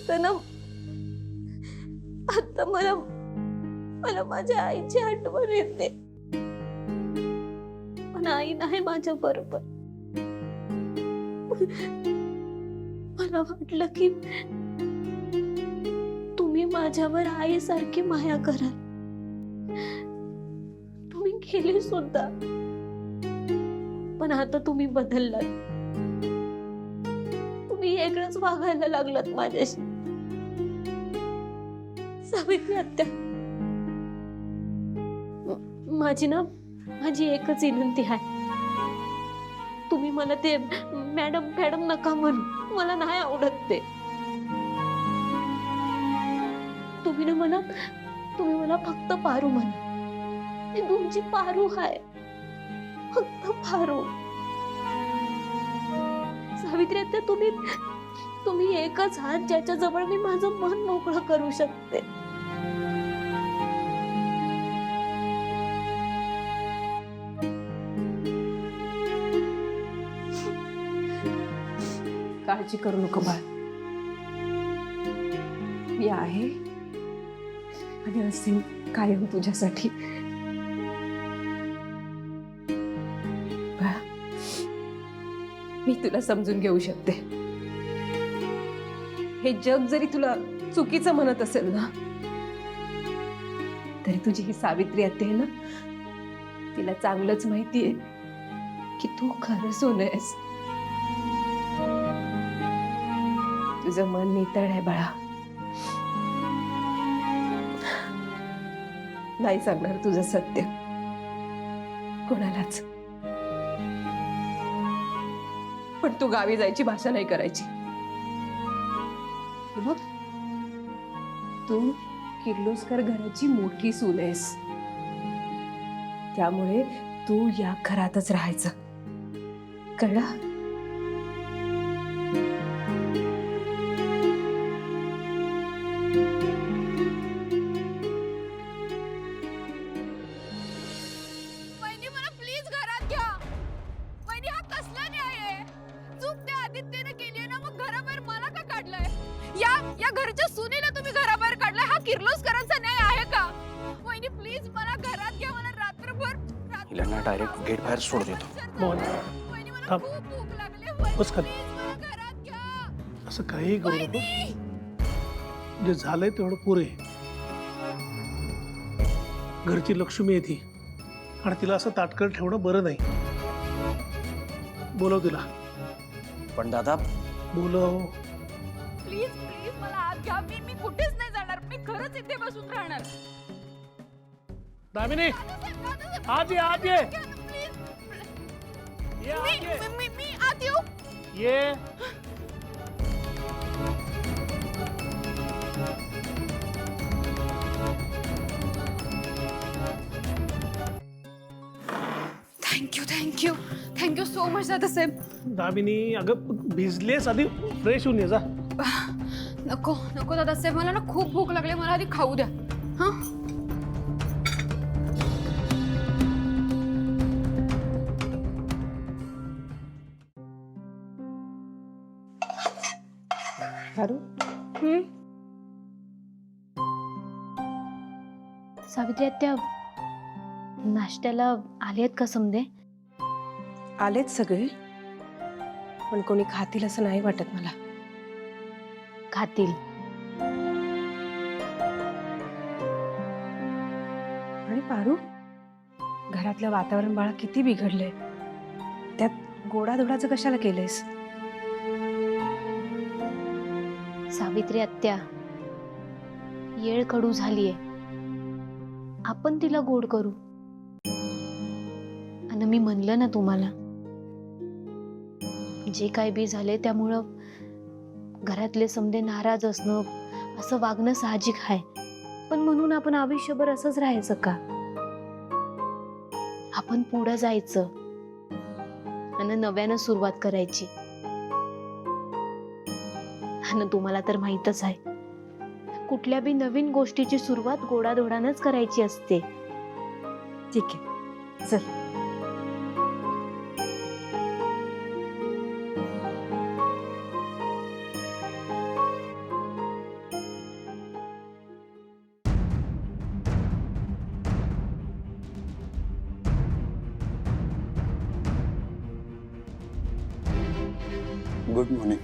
फक्त ना आता मला मला माझ्या आईची आठवण येते, पण आई नाही माझ्या बरोबर. मला वाटलं की तुम्ही माझ्यावर आईसारखी माया कराल, तुम्ही केली सुद्धा, पण आता तुम्ही बदललात. तुम्ही वेगळंच वागायला लागलात माझ्याशी. सावित्री आत्या, माझी एकच विनंती आहे, तुम्ही मला ते मॅडम मॅडम नका म्हणू, मला नाही आवडत ते. तुम्ही मला फक्त पारू म्हणा. मी तुमची पारू आहे, फक्त पारू. सावित्री आत्या, तुम्ही एकच आहात ज्याच्या जवळ मी माझं मन मोकळं करू शकते. काळजी करू नको बाळ, मी आहे आणि असेन कायम तुझ्यासाठी. बाळा, मी तुला समजून घेऊ शकते. हे जग जरी तुला चुकीचं म्हणत असेल ना, तरी तुझी ही सावित्री आत्या आहे ना, तिला चांगलंच माहितीये की तू खरं सोनं आहेस. तुझं मन नितळ आहे बाळा. नाही सांगणार तुझं सत्य कोणालाच, पण तू गावी जायची भाषा नाही करायची. हे बघ, तू किर्लोस्कर घराची मोठी सून आहेस, त्यामुळे तू या घरातच राहायचं, कळलं? या घरच्या सुनेला तुम्ही घराबाहेर काढलाय, हा किर्लोस्करांचा न्याय आहे का? वहिनी प्लीज मला घरात घ्या, मला रात्रभर हिला ना डायरेक्ट गेट बाहेर सोड देतो. वहिनी मला खूप भूक लागली, बस खाली. प्लीज मला घरात घ्या. असं काही करू नको, जे झालंय तेवढं पुरे. घरची लक्ष्मी आहे ती, आणि तिला असं ताटकळ ठेवणं बरं नाही. बोलव तिला, पण दादा, बोलव. प्लीज प्लीज मला आत घ्या, मी कुठेच नाही जाणार, मी खरंच इथे बसून राहणार. दामिनी, आत ये, आत ये. ये, आत ये. मी आत येऊ? ये. Thank you thank you thank you so much Dadasaheb. Damini, अगं भिजलेस, आधी फ्रेश होऊन ये जा. नको नको दादासाहेब, मला ना खूप भूक लागली, मला आधी खाऊ द्या. हा, पारू, सावित्री आत्या, नाश्त्याला आले आहेत का समदे? आलेच सगळे, पण कोणी खातील असं नाही वाटत मला. खातील. आणि पारू, घरातलं वातावरण बाळा किती बिघडलंय, त्यात गोडाधोडाचं कशाला केलंयस? सावित्री आत्या, येळ कडू झालीये, आपण तिला गोड करू. आणि मी म्हणलं ना तुम्हाला, जे काय बी झाले त्यामुळं घरातले समदे नाराज असणं, असं वागणं साहजिक आहे. पण म्हणून आपण आयुष्यभर असंच राहायचं का? आपण पुढे जायचं आणि नव्यानं सुरुवात करायची. आणि तुम्हाला तर माहीतच आहे, कुठल्या बी नवीन गोष्टीची सुरुवात गोडाधोडानच करायची असते. ठीक आहे, चल. Good morning.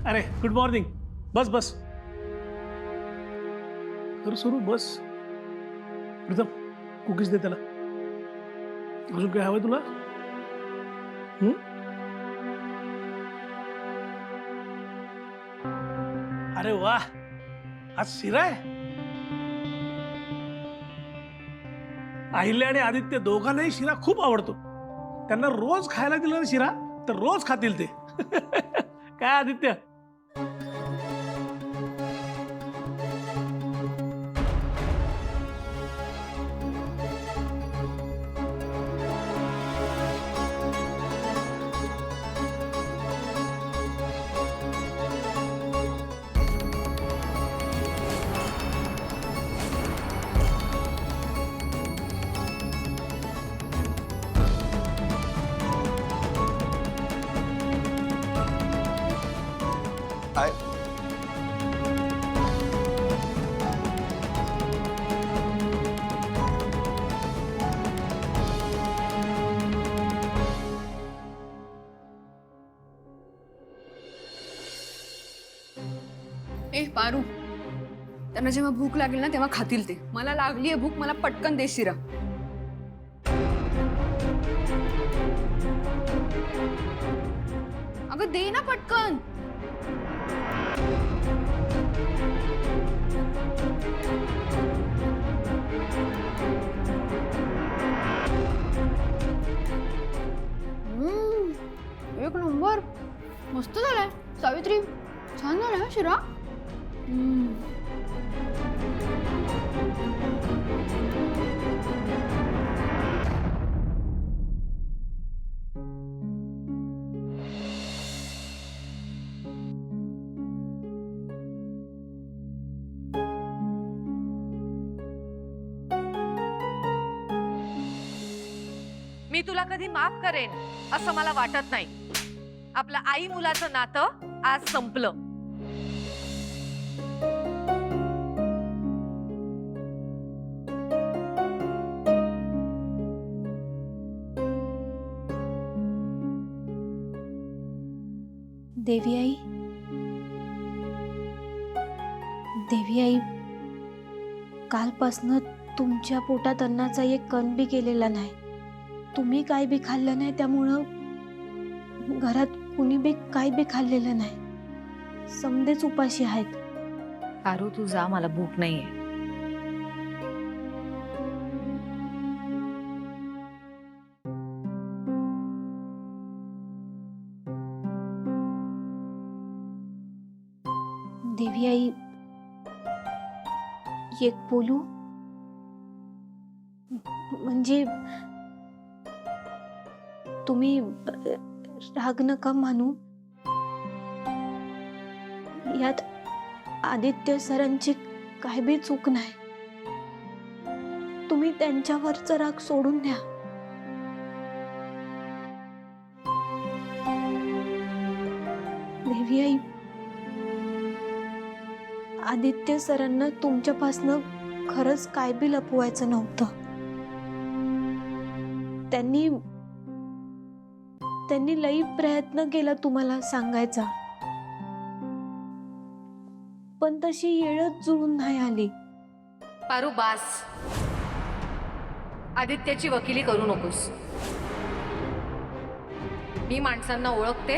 अरे गुड मॉर्निंग. बस बस कर सुरू बस. प्रथम कुकीज दे त्याला. अजून काय हवंय तुला? अरे वा, आज शिरा आहे. अहिल्या आणि आदित्य दोघांनाही शिरा खूप आवडतो. त्यांना रोज खायला दिला ना शिरा तर रोज खातील ते. काय आदित्य? हाय. ए पारू, त्यांना जेव्हा भूक लागेल ना तेव्हा खातील ते. मला लागलीये भूक, मला पटकन दे शिरा. अगं दे ना पटकन. एक नंबर. मस्त झालाय सावित्री. छान झालाय हा शिरा. मी तुला कधी माफ करेन असं मला वाटत नाही. आपलं आई मुलाचं नातं आज संपलं. देवी आई, देवी आई, कालपासनं तुमच्या पोटात अन्नाचा एक कण बी गेलेला नाही. तुम्ही काय बी खाल्लं नाही, त्यामुळं घरात कुणी बी काय बी खाल्लेलं नाही. समदेच उपाशी आहेत. पारू तू जा, मला भूक नाहीये. देवी आई, एक बोलू? म्हणजे तुम्ही राग नका मानू. यात आदित्य सरांची काय बी चूक नाही. तुम्ही त्यांच्यावरचा राग सोडून द्या. देवी आई, आदित्य सरांना तुमच्यापासनं खरंच काय बी लपवायचं नव्हतं. त्यांनी लई प्रयत्न केला तुम्हाला सांगायचा, पण तशी येळच जुळून नाही आली. पारू बास. आदित्याची वकिली करू नकोस. मी माणसांना ओळखते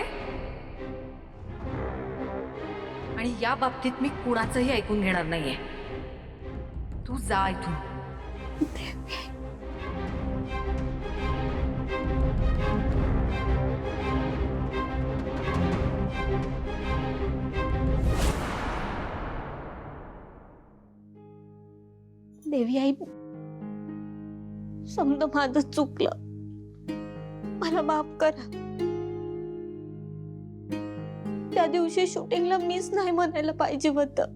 आणि या बाबतीत मी कुणाचंही ऐकून घेणार नाहीये. तू जा इथून. देवी आई, समजा माझं चुकलं. मला माफ करा. त्या दिवशी शूटिंगला मिस नाही म्हणायला पाहिजे होतं.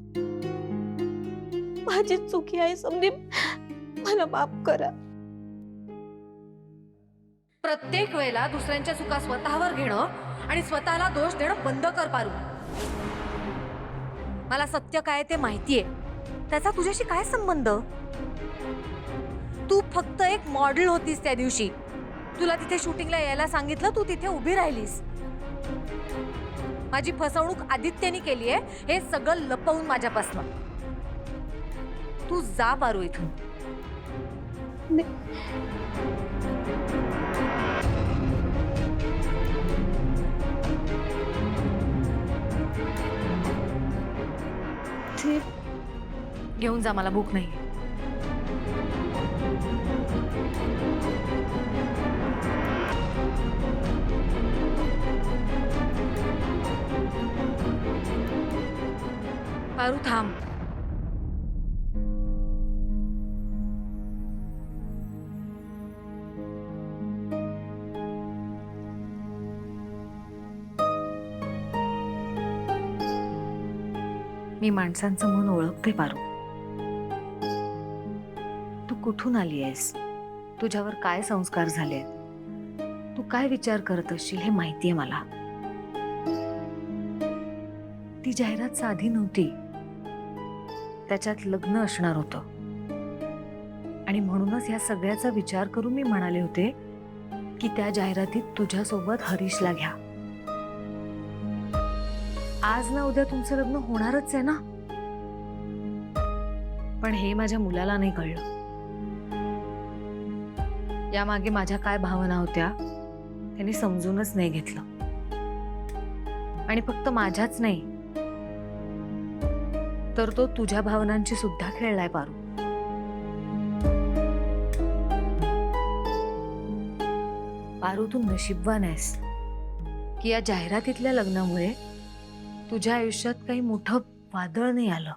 माझी चुकी आहे समधी. मला माफ करा. प्रत्येक वेळेला दुसऱ्यांच्या चुका स्वतःवर घेणं आणि स्वतःला दोष देणं बंद कर पारू. मला सत्य काय ते माहितीये. त्याचा तुझ्याशी काय संबंध? तू फक्त एक मॉडेल होतीस त्या दिवशी. तुला तिथे शूटिंगला यायला सांगितलं, तू तिथे उभी राहिलीस. माझी फसवणूक आदित्यने केली आहे हे सगळं लपवून माझ्यापासून. तू जा पारू इथून. ते घेऊन जा, मला भूक नाही. पारू थांब. मी माणसांचं मन ओळखते पारू. तू कुठून आली आहेस, तुझ्यावर काय संस्कार झालेत, तू काय विचार करत असशील हे माहितीये मला. ती जाहिरात साधी नव्हती, त्याच्यात लग्न असणार होतं. आणि म्हणूनच या सगळ्याचा विचार करून मी म्हणाले होते की त्या जाहिरातीत तुझ्यासोबत हरीशला घ्या. आज ना उद्या तुमचं लग्न होणारच आहे ना. पण हे माझ्या मुलाला नाही कळलं. यामागे माझ्या काय भावना होत्या त्यांनी समजूनच नाही घेतलं. आणि फक्त माझ्याच नाही, तर तो तुझ्या भावनांची सुद्धा खेळलाय पारू. पारू, तू नशीबवान आहेस की या जाहिरातीतल्या लग्नामुळे तुझ्या आयुष्यात काही मोठं वादळ नाही आलं.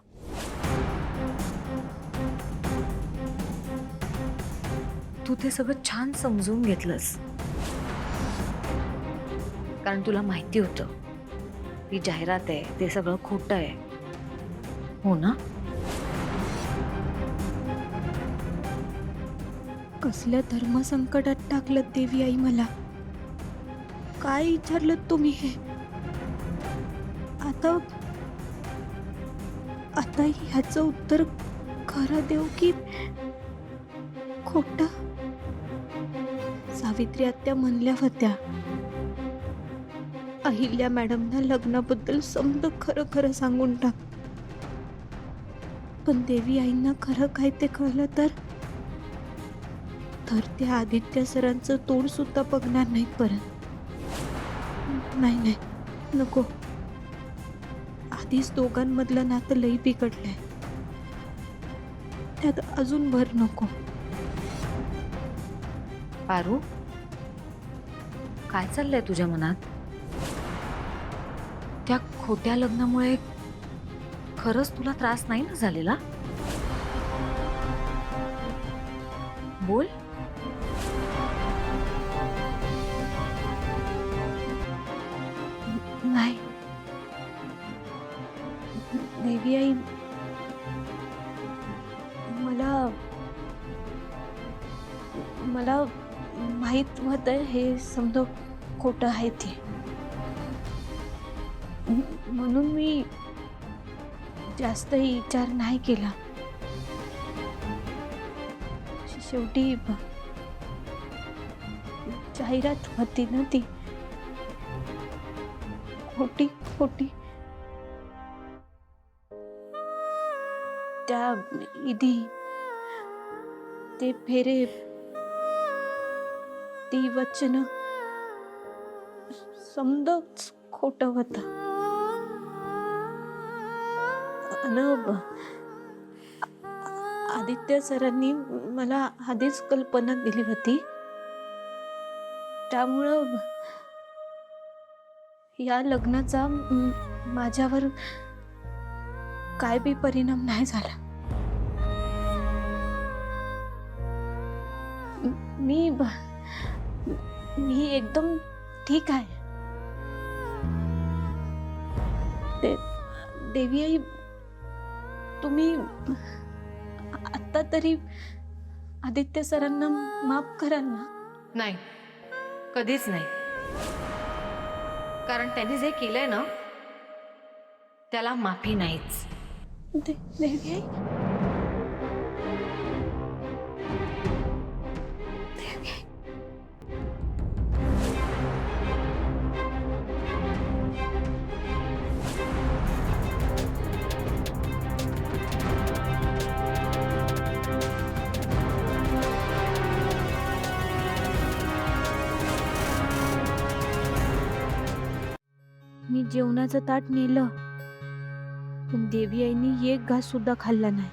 तू ते सगळं छान समजून घेतलंस, कारण तुला माहिती होतं ही जाहिरात आहे, ते सगळं खोटं आहे. हो ना? कसल्या धर्मसंकटात टाकलं देवी आई मला. काय विचारलं तुम्ही हे? आता ह्याचं उत्तर खरं देऊ की खोटं? सावित्री आत्या म्हणल्या होत्या अहिल्या मॅडमना लग्नाबद्दल समज खरं खरं सांगून टाक. पण देवी आईंना खरं काय ते कळलं तर त्या आदित्य सरांचं तोंड सुद्धा बघणार नाहीत परत. नाही, नको. आधीच दोघांमधलं नातं लई बिघडलंय, त्यात अजून भर नको. पारू, काय चाललंय तुझ्या मनात? त्या खोट्या लग्नामुळे खरंच तुला त्रास नाही ना झालेला? बोल. नाही देवी आई, मला माहित होतं हे समजा खोटं आहे ते. म्हणून मी जास्तही विचार नाही केला. शेवटी जाहिरात होती ना ती खोटी. त्या इदी, ते फेरे, ती वचन समजच खोटं होतं. आदित्य सरांनी मला आधीच कल्पना दिली होती, त्यामुळं या लग्नाचा माझ्यावर काय बी परिणाम नाही झाला. मी एकदम ठीक आहे. देवी आई, तुम्ही आता तरी आदित्य सरांना माफ कराल ना? नाही, कधीच नाही. कारण त्यांनी जे केलंय ना त्याला माफी नाहीच. देवी आई, जेवणाचं ताट नेलं, पण देवी आईनी एक घास सुद्धा खाल्ला नाही.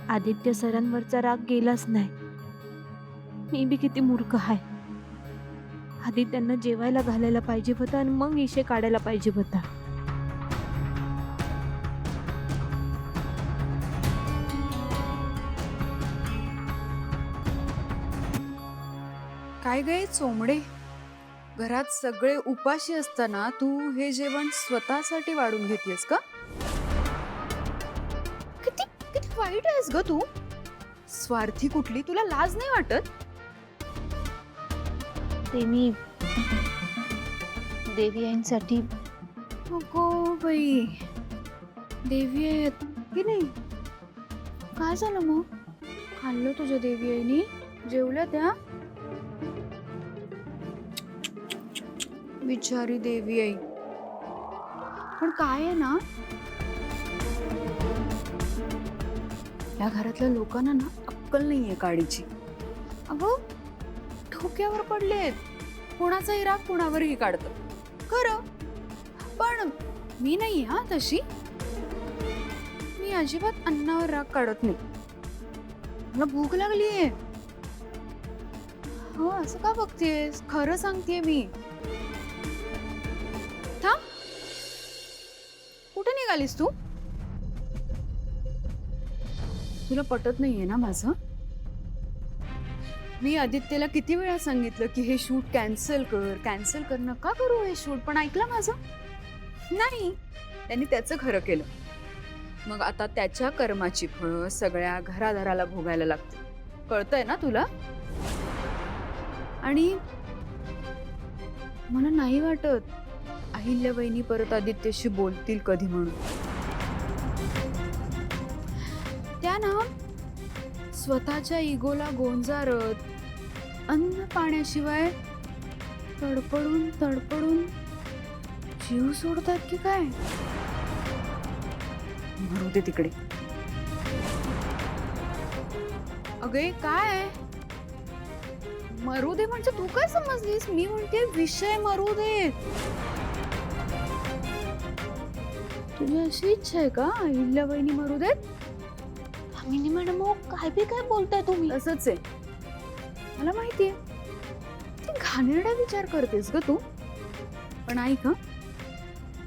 आदित्य सरांवरचा राग गेलाच नाही. मी बी किती मूर्ख आहे. आधी त्यांना जेवायला घालायला पाहिजे होता आणि मग इशे काढायला पाहिजे होता. काय गे चोमडे, घरात सगळे उपाशी असताना तू हे जेवण स्वतःसाठी वाढून घेतेस का? किती किती वाईट आहेस ग तू. स्वार्थी कुठली, तुला लाज नाही वाटत? ते मी देवी आईंसाठी. अगो बाई, देवी आहेत की नाही? काय झालं मग? खाल्लं तुझ्या देवी आईनी? जेवल्या त्या? बिचारी देवी आई. पण काय आहे ना, या घरातल्या लोकांना ना अक्कल नाहीये काडीची. अगं ठोक्यावर पडलेत, कोणाचाही राग कोणावरही काढतात खरं. पण मी नाही हा तशी. मी अजिबात अन्नावर राग काढत नाही. मला भूक लागलीये. हो, असं का बघतेस? खरं सांगतेय मी. थांब, कुठे निघालीस तू? तुला पटत नाहीये ना माझं? मी आदित्यला किती वेळा सांगितलं की हे शूट कॅन्सल कर, नका करू हे शूट, पण ऐकलं माझं नाही. त्यांनी त्याचं खरं केलं. मग आता त्याच्या कर्माची फळं सगळ्या घरादाराला भोगायला लागते. कळतंय ना तुला? आणि मला नाही वाटत अहिल्याबाईंनी परत आदित्यशी बोलतील कधी म्हणून. त्या ना स्वतःच्या इगोला गोंजारत अन्न पाण्याशिवाय तडपडून तडपडून जीव सोडतात की काय? मरू दे तिकडे. अगे काय मरू दे म्हणजे तू काय समजलीस? मी म्हणते विषय मरू दे. तुझी अशी इच्छा आहे का अहिल्याबाईंनी मरू देत? दामिनी मॅडम, काय बी काय बोलताय तुम्ही? तसंच आहे, मला माहितीये. ते घाणेरडा विचार करतेस ग तू. पण ऐक हं,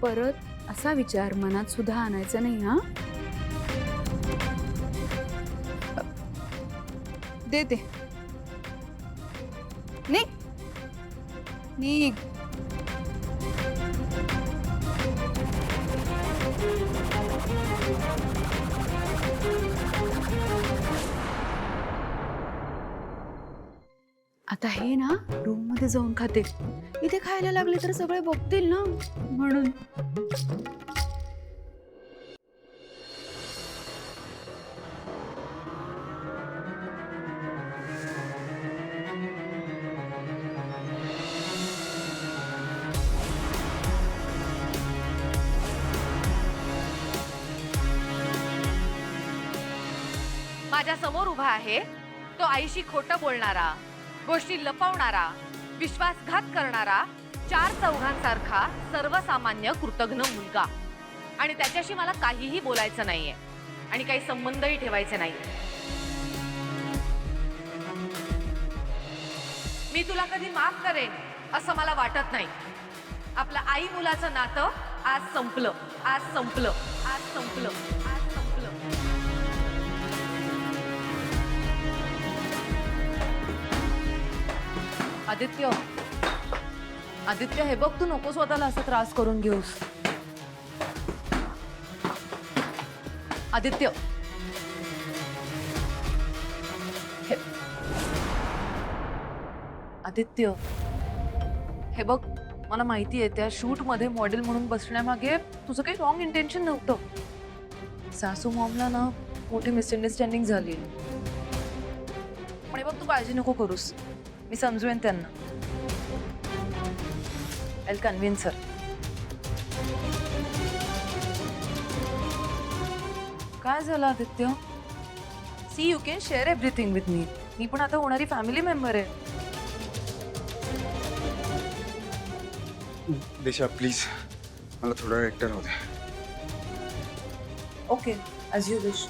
परत असा विचार मनात सुद्धा आणायचा नाही हा. देते निघ निघ. आता हे ना रूम मध्ये जाऊन खाते. इथे खायला लागले तर सगळे बघतील ना, म्हणून. माझ्या समोर उभा आहे तो आईशी खोटं बोलणारा, गोष्टी लपवणारा, विश्वासघात करणारा, चार चौघांसारखा सर्वसामान्य कृतघ्न मुलगा. आणि त्याच्याशी मला काहीही बोलायचं नाहीये आणि काही संबंधही ठेवायचे नाही. मी तुला कधी माफ करेन असं मला वाटत नाही. आपलं आई मुलाचं नातं आज संपलं, आज संपलं, आज संपलं, आज संपलं. आदित्य, आदित्य, हे बघ, तू नको स्वतःला असा त्रास करून घेऊस. आदित्य, आदित्य, हे बघ, मला माहिती आहे त्या शूट मध्ये मॉडेल म्हणून बसण्यामागे तुझं काही रॉंग इंटेन्शन नव्हतं. सासू मॉमला ना मोठी मिसअंडरस्टँडिंग झाली. पण हे बघ, तू काळजी नको करूस. मी समजवेन त्यांना. I convince her. काय झालं Aditya? See, you can share everything with me. मी पण आता होणारी फॅमिली मेंबर आहे. दिशा प्लीज मला थोडा वेळ एकटं राहू दे. Okay as you wish.